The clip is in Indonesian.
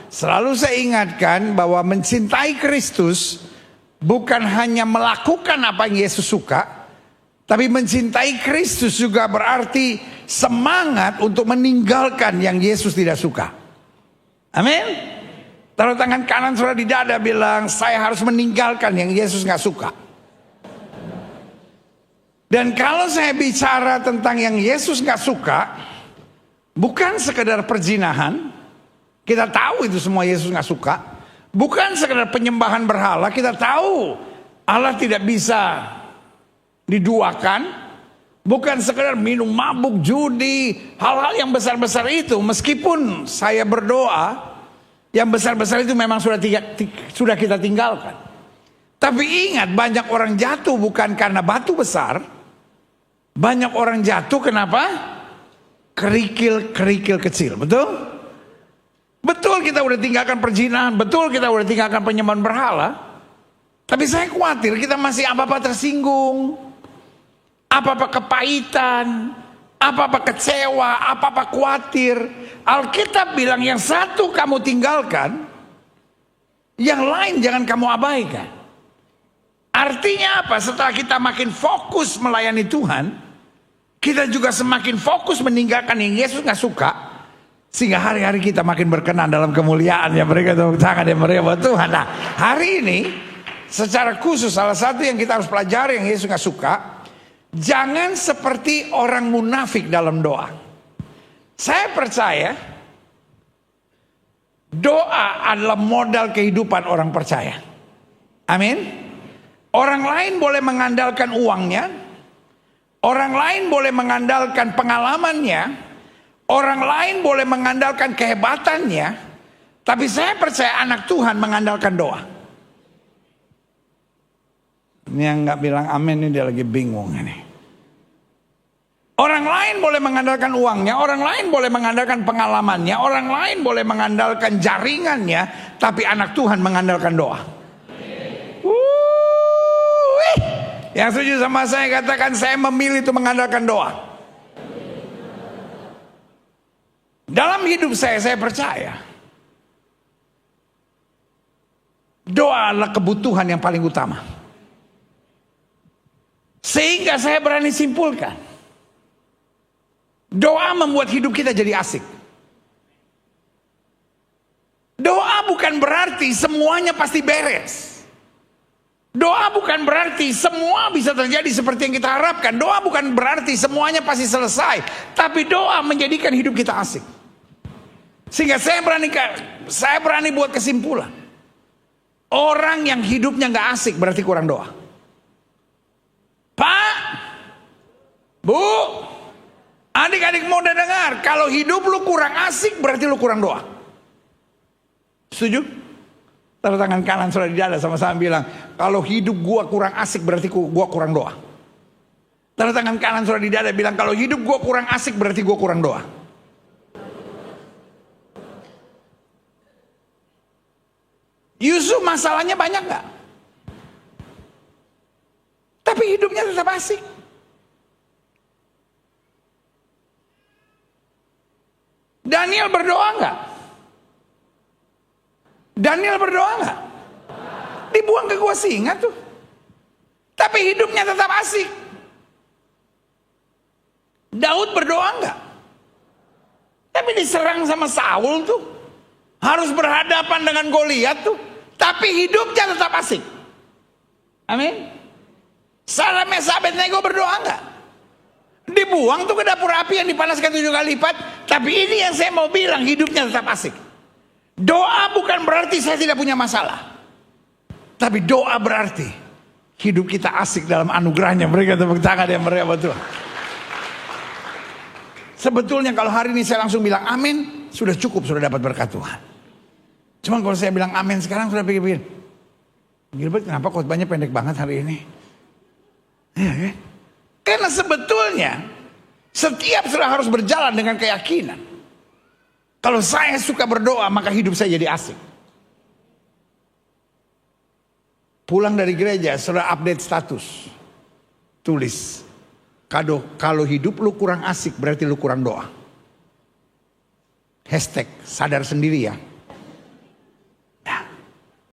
Selalu saya ingatkan bahwa mencintai Kristus bukan hanya melakukan apa yang Yesus suka, tapi mencintai Kristus juga berarti semangat untuk meninggalkan yang Yesus tidak suka. Amin. Taruh tangan kanan saudara di dada, bilang, saya harus meninggalkan yang Yesus gak suka. Dan kalau saya bicara tentang yang Yesus gak suka, bukan sekedar perzinahan. Kita tahu itu semua Yesus gak suka. Bukan sekedar penyembahan berhala. Kita tahu Allah tidak bisa diduakan. Bukan sekedar minum mabuk, judi, hal-hal yang besar-besar itu. Meskipun saya berdoa, yang besar-besar itu memang sudah kita tinggalkan. Tapi ingat, banyak orang jatuh bukan karena batu besar. Banyak orang jatuh kenapa? Kerikil-kerikil kecil, betul? Betul kita udah tinggalkan perzinahan, betul kita udah tinggalkan penyembahan berhala. Tapi saya khawatir kita masih apa-apa tersinggung, apa-apa kepahitan, apa-apa kecewa, apa-apa khawatir. Alkitab bilang yang satu kamu tinggalkan, yang lain jangan kamu abaikan. Artinya apa? Setelah kita makin fokus melayani Tuhan, kita juga semakin fokus meninggalkan yang Yesus gak suka. Sehingga hari-hari kita makin berkenan dalam kemuliaan ya. Mereka tepuk tangan dan mereka buat Tuhan. Nah, hari ini secara khusus salah satu yang kita harus pelajari yang Yesus gak suka, jangan seperti orang munafik dalam doa. Saya percaya doa adalah modal kehidupan orang percaya. Amin. Orang lain boleh mengandalkan uangnya, orang lain boleh mengandalkan pengalamannya, orang lain boleh mengandalkan kehebatannya, tapi saya percaya anak Tuhan mengandalkan doa. Ini yang gak bilang amin ini dia lagi bingung ini. Orang lain boleh mengandalkan uangnya, orang lain boleh mengandalkan pengalamannya, orang lain boleh mengandalkan jaringannya, tapi anak Tuhan mengandalkan doa. Yang setuju sama saya katakan, saya memilih itu mengandalkan doa. Dalam hidup saya percaya doa adalah kebutuhan yang paling utama. Sehingga saya berani simpulkan, doa membuat hidup kita jadi asik. Doa bukan berarti semuanya pasti beres. Doa bukan berarti semua bisa terjadi seperti yang kita harapkan. Doa bukan berarti semuanya pasti selesai. Tapi doa menjadikan hidup kita asik. Sehingga saya berani buat kesimpulan, orang yang hidupnya gak asik berarti kurang doa. Pak, Bu, adik-adik muda dengar, kalau hidup lu kurang asik berarti lu kurang doa. Setuju? Taruh tangan kanan saudara di dada, sama-sama bilang, kalau hidup gua kurang asik berarti gua kurang doa. Taruh tangan kanan saudara di dada, bilang, kalau hidup gua kurang asik berarti gua kurang doa. Yusuf masalahnya banyak gak? Tapi hidupnya tetap asik. Daniel berdoa gak? Daniel berdoa gak? Dibuang ke gua singa tuh. Tapi hidupnya tetap asik. Daud berdoa gak? Tapi diserang sama Saul tuh. Harus berhadapan dengan Goliat tuh. Tapi hidupnya tetap asik. Amin. Sarah Meshach Abednego berdoa gak? Dibuang tuh ke dapur api yang dipanaskan 7 kali lipat. Tapi ini yang saya mau bilang, hidupnya tetap asik. Doa bukan berarti saya tidak punya masalah. Tapi doa berarti hidup kita asik dalam anugerahnya. Mereka tepuk tangan ya, mereka betul. Sebetulnya kalau hari ini saya langsung bilang amin, sudah cukup, sudah dapat berkat Tuhan. Cuman kalau saya bilang amin sekarang sudah pikir-pikir, Gilbert kenapa khotbahnya pendek banget hari ini? Ya, kan? Karena sebetulnya setiap sudah harus berjalan dengan keyakinan. Kalau saya suka berdoa maka hidup saya jadi asik. Pulang dari gereja sudah update status. Tulis, kalau hidup lu kurang asik berarti lu kurang doa. Hashtag sadar sendiri ya.